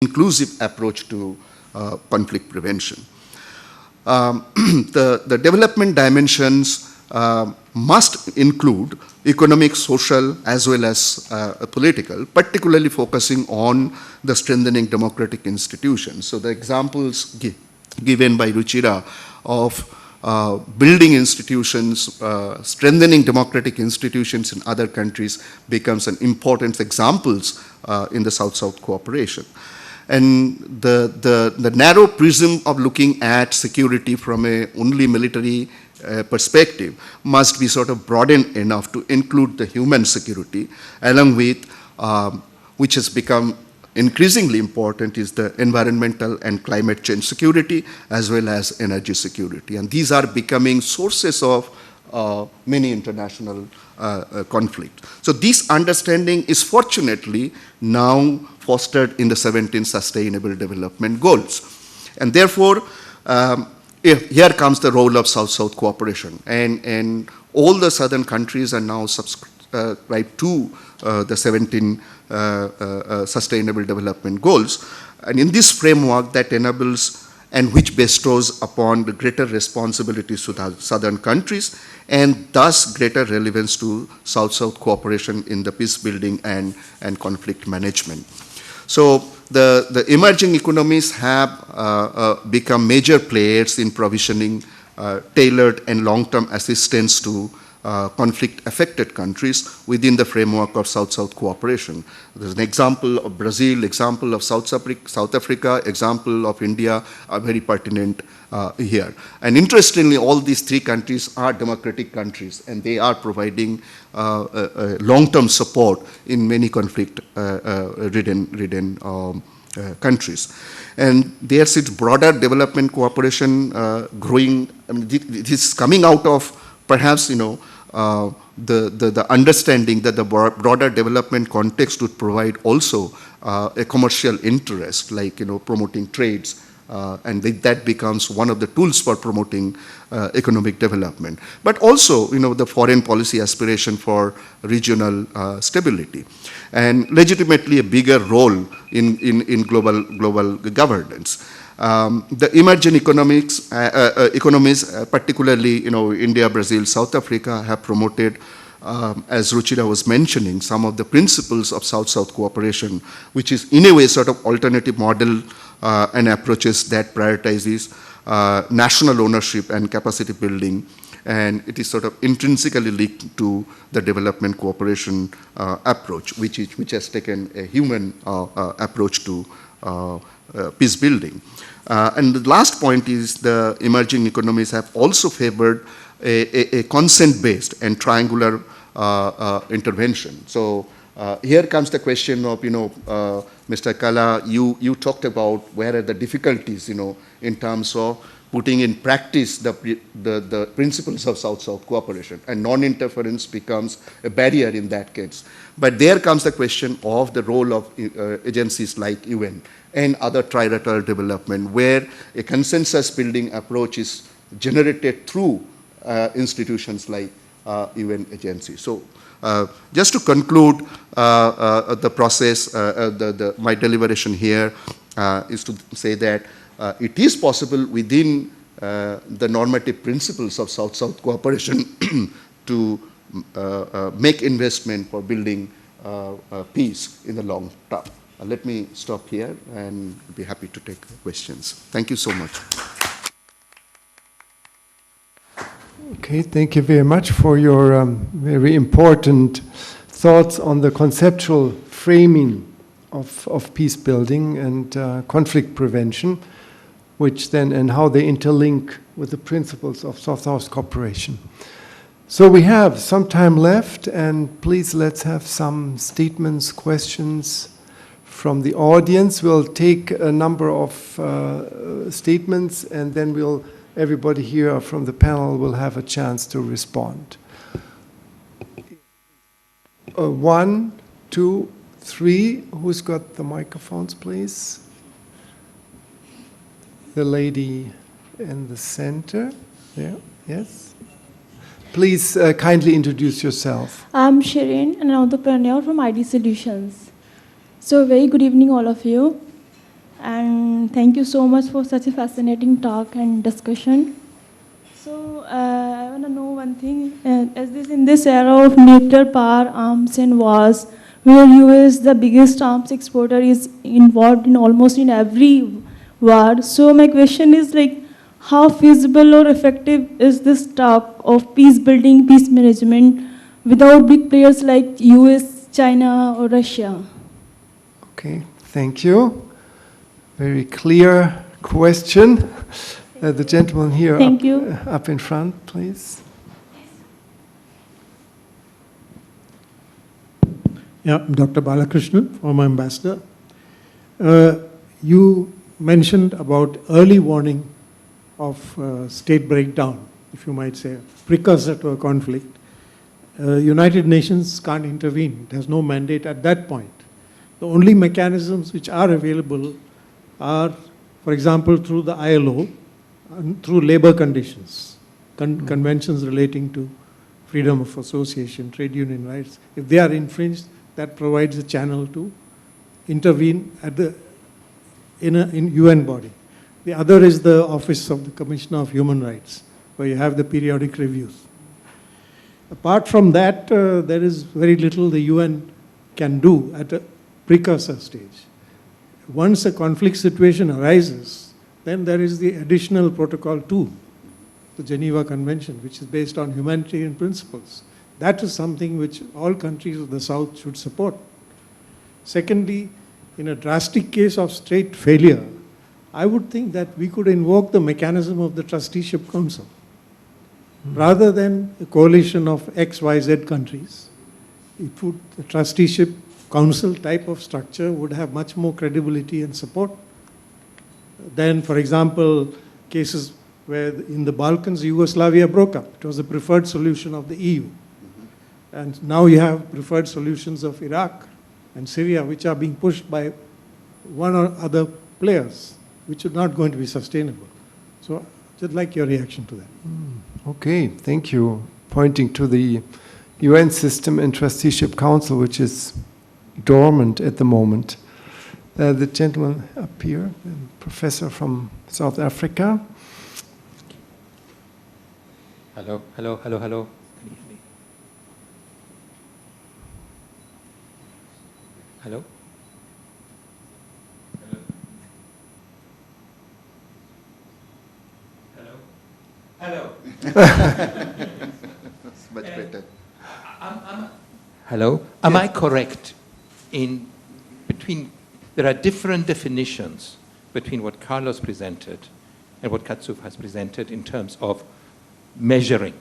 inclusive approach to conflict prevention. The development dimensions must include economic, social, as well as political, particularly focusing on the strengthening democratic institutions. So the examples given by Ruchira of building institutions, strengthening democratic institutions in other countries becomes an important examples in the South-South cooperation. And the narrow prism of looking at security from a only military perspective must be sort of broadened enough to include the human security, along with, which has become increasingly important, is the environmental and climate change security, as well as energy security. And these are becoming sources of many international conflict. So this understanding is fortunately now fostered in the 17 Sustainable Development Goals. And therefore, here comes the role of South-South cooperation. And all the southern countries are now subscribed to the 17 Sustainable Development Goals. And in this framework that enables and which bestows upon the greater responsibilities to the southern countries, and thus greater relevance to South-South cooperation in the peace building and conflict management. So the emerging economies have become major players in provisioning tailored and long-term assistance to conflict-affected countries within the framework of South-South cooperation. There's an example of Brazil, example of South Africa, example of India are very pertinent here. And interestingly, all these three countries are democratic countries, and they are providing long-term support in many conflict-ridden countries. And there's its broader development cooperation growing. I mean, this is coming out of perhaps, the understanding that the broader development context would provide also a commercial interest, like, promoting trades, and that becomes one of the tools for promoting economic development. But also, the foreign policy aspiration for regional stability, and legitimately a bigger role in global governance. The emerging economies, particularly India, Brazil, South Africa, have promoted, as Ruchira was mentioning, some of the principles of South-South cooperation, which is in a way sort of alternative model and approaches that prioritizes national ownership and capacity building, and it is sort of intrinsically linked to the development cooperation approach, which has taken a human approach to peace building. And the last point is the emerging economies have also favored a consent-based and triangular intervention. So here comes the question of, Mr. Kala, you talked about where are the difficulties, in terms of putting in practice the principles of South-South cooperation, and non-interference becomes a barrier in that case. But there comes the question of the role of agencies like UN and other trilateral development, where a consensus building approach is generated through institutions like UN agencies. So just to conclude the process, my deliberation here is to say that it is possible within the normative principles of South-South cooperation to make investment for building peace in the long term. Let me stop here and be happy to take questions. Thank you so much. Okay, thank you very much for your very important thoughts on the conceptual framing of peace building and conflict prevention, which then, and how they interlink with the principles of South-South cooperation. So we have some time left, and please let's have some statements, questions from the audience. We'll take a number of statements, and then everybody here from the panel will have a chance to respond. 1, 2, 3. Who's got the microphones, please? The lady in the center. Yeah. Yes. Please kindly introduce yourself. I'm Shireen, an entrepreneur from ID Solutions. So very good evening, all of you. and thank you so much for such a fascinating talk and discussion. So I want to know one thing: as this in this era of nuclear power, arms, and wars, where U.S. the biggest arms exporter is involved in almost in every war. So my question is like, how feasible or effective is this type of peace building, peace management, without big players like U.S., China, or Russia? Okay, thank you. Very clear question. The gentleman here Thank you. up in front, please. Yeah, Dr. Balakrishnan, former ambassador. You mentioned about early warning of state breakdown, if you might say, precursor to a conflict. United Nations can't intervene. It has no mandate at that point. The only mechanisms which are available are, for example, through the ILO, and through labor conditions, conventions relating to freedom of association, trade union rights. If they are infringed, that provides a channel to intervene at the in UN body. The other is the Office of the Commissioner of Human Rights, where you have the periodic reviews. Apart from that, there is very little the UN can do at a precursor stage. Once a conflict situation arises, then there is the additional Protocol 2, the Geneva Convention, which is based on humanitarian principles. That is something which all countries of the South should support. Secondly, in a drastic case of state failure, I would think that we could invoke the mechanism of the Trusteeship Council. Rather than a coalition of XYZ countries, the Trusteeship Council type of structure would have much more credibility and support than, for example, cases where in the Balkans, Yugoslavia broke up. It was a preferred solution of the EU. And now you have preferred solutions of Iraq and Syria, which are being pushed by one or other players, which are not going to be sustainable. So I'd like your reaction to that. Okay, thank you. Pointing to the UN system and trusteeship council, which is dormant at the moment. The gentleman up here, the professor from South Africa. Hello, hello, hello, hello. Can you hear me? Hello? Hello? Hello? It's much better. Hello? Am I correct in there are different definitions between what Carlos presented and what Katsuf has presented in terms of measuring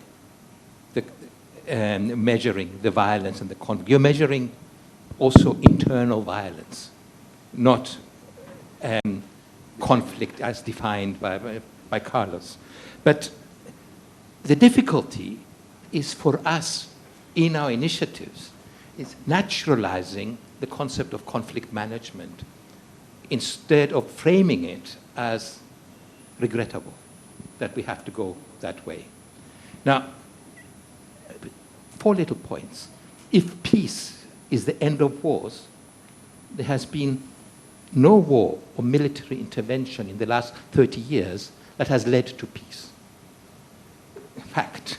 the violence and the conflict. You're measuring also internal violence, not conflict as defined by Carlos. But the difficulty is for us in our initiatives is naturalizing the concept of conflict management instead of framing it as regrettable that we have to go that way. Now, 4 little points. If peace is the end of wars, there has been no war or military intervention in the last 30 years that has led to peace. In fact,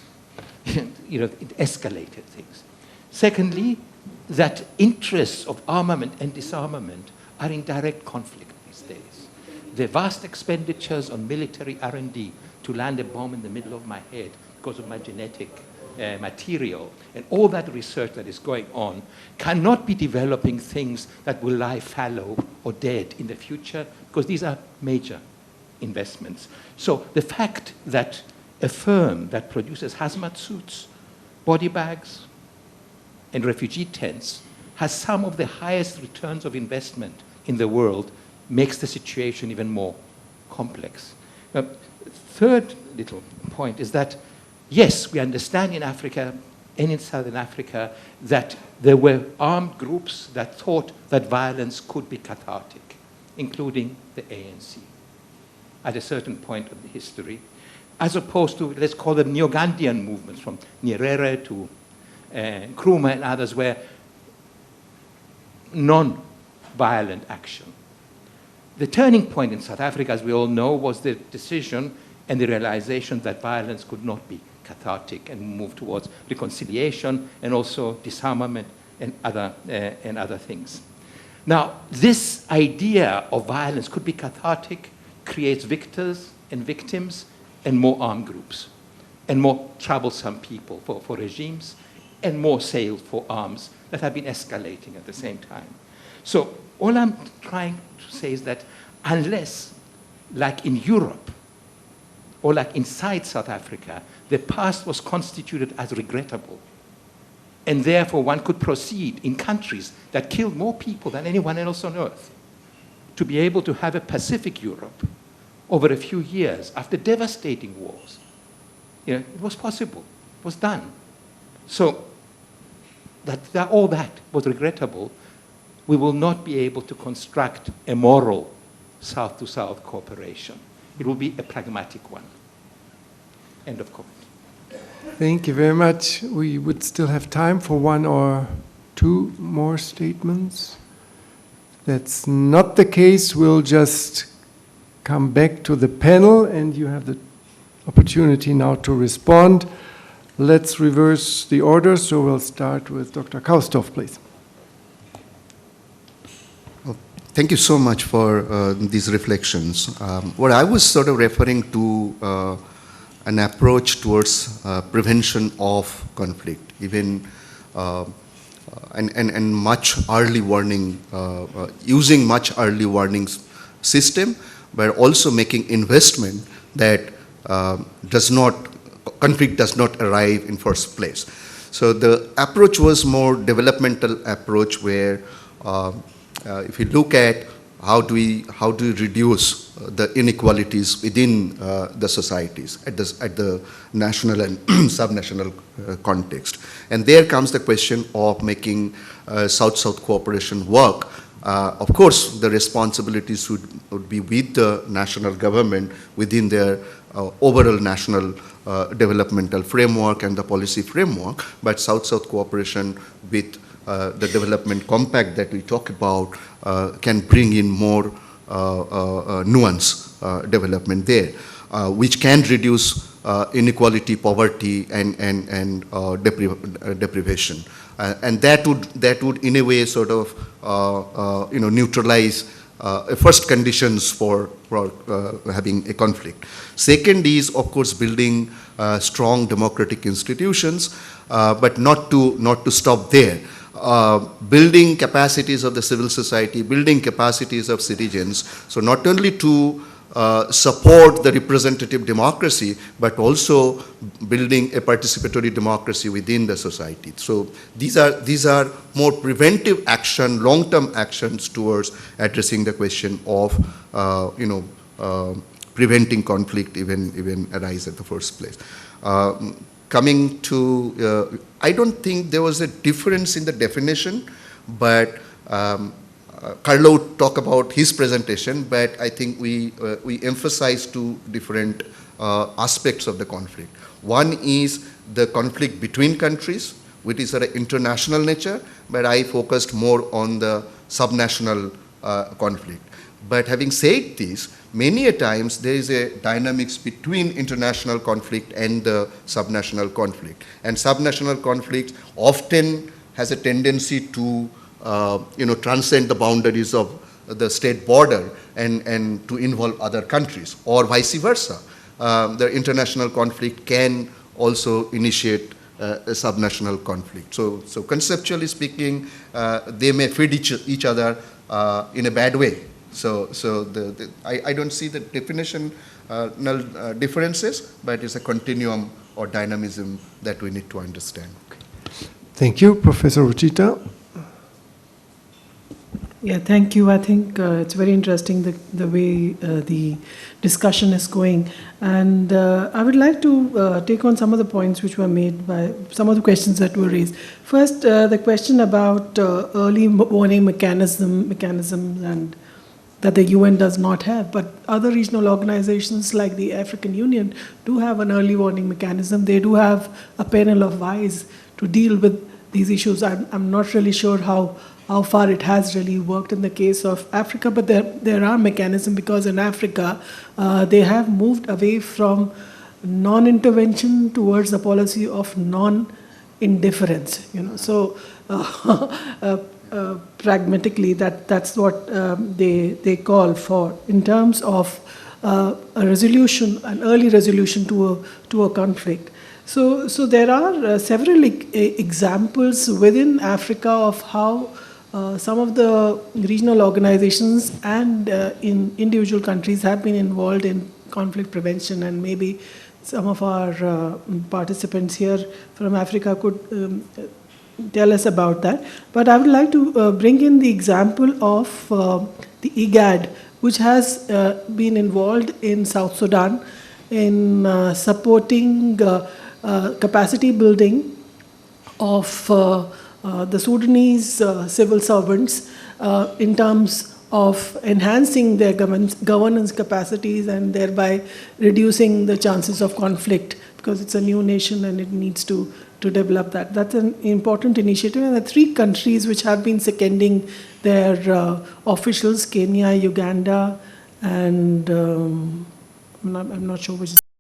it escalated things. Secondly, that interests of armament and disarmament are in direct conflict these days. The vast expenditures on military R&D to land a bomb in the middle of my head because of my genetic material and all that research that is going on cannot be developing things that will lie fallow or dead in the future because these are major investments. So the fact that a firm that produces hazmat suits, body bags, and refugee tents has some of the highest returns of investment in the world makes the situation even more complex. Now, third little point is that, yes, we understand in Africa and in Southern Africa that there were armed groups that thought that violence could be cathartic, including the ANC, at a certain point of the history, as opposed to, let's call them Neo-Gandhian movements from Nyerere to Nkrumah and others, where non-violent action The turning point in South Africa, as we all know, was the decision and the realization that violence could not be cathartic and move towards reconciliation and also disarmament and other things. Now, this idea of violence could be cathartic, creates victors and victims and more armed groups and more troublesome people for regimes and more sales for arms that have been escalating at the same time. So all I'm trying to say is that unless, like in Europe, or like inside South Africa, the past was constituted as regrettable, and therefore one could proceed in countries that killed more people than anyone else on earth, to be able to have a Pacific Europe over a few years after devastating wars. You know, it was possible, it was done. So all that was regrettable. We will not be able to construct a moral South-to-South cooperation. It will be a pragmatic one. End of comment. Thank you very much. We would still have time for one or two more statements. That's not the case. We'll just come back to the panel, and you have the opportunity now to respond. Let's reverse the order, so we'll start with Dr. Kausdorff, please. Thank you so much for these reflections. What I was sort of referring to an approach towards prevention of conflict, even and much early warning, using much early warning system, but also making investment that conflict does not arrive in first place. So the approach was more developmental approach where if you look at how do we reduce the inequalities within the societies at the national and subnational context, and there comes the question of making South-South cooperation work. Of course, the responsibilities would be with the national government within their overall national developmental framework and the policy framework, but South-South cooperation with the development compact that we talk about can bring in more nuance development there, which can reduce inequality, poverty, and deprivation, and that would in a way sort of neutralize first conditions for having a conflict. Second is, of course, building strong democratic institutions, but not to stop there. Building capacities of the civil society, building capacities of citizens, so not only to support the representative democracy, but also building a participatory democracy within the society. So these are more preventive action, long-term actions towards addressing the question of preventing conflict even arise at the first place. Coming to, I don't think there was a difference in the definition, but Carlo would talk about his presentation, but I think we emphasize two different aspects of the conflict. One is the conflict between countries, which is of an international nature, but I focused more on the subnational conflict. But having said this, many a times there is a dynamics between international conflict and the subnational conflict. And subnational conflict often has a tendency to transcend the boundaries of the state border and to involve other countries, or vice versa. The international conflict can also initiate a subnational conflict. So conceptually speaking, they may feed each other in a bad way. So I don't see the definitional differences, but it's a continuum or dynamism that we need to understand. Thank you, Professor Ruchita. Yeah, thank you. I think it's very interesting the way the discussion is going. And I would like to take on some of the points which were made by some of the questions that were raised. First, the question about early warning mechanisms and that the UN does not have, but other regional organizations like the African Union do have an early warning mechanism. They do have a panel of wise to deal with these issues. I'm not really sure how how far it has really worked in the case of Africa. But there are mechanisms, because in Africa, they have moved away from non-intervention towards a policy of non-indifference. So pragmatically, that's what they call for in terms of a resolution, an early resolution to a conflict. So there are several examples within Africa of how some of the regional organizations and in individual countries have been involved in conflict prevention, and maybe some of our participants here from Africa could tell us about that. But I would like to bring in the example of the IGAD, which has been involved in South Sudan in supporting capacity building of the Sudanese civil servants in terms of enhancing their governance capacities and thereby reducing the chances of conflict, because it's a new nation and it needs to develop that. That's an important initiative. And the 3 countries which have been seconding their officials, Kenya, Uganda, and I'm not sure which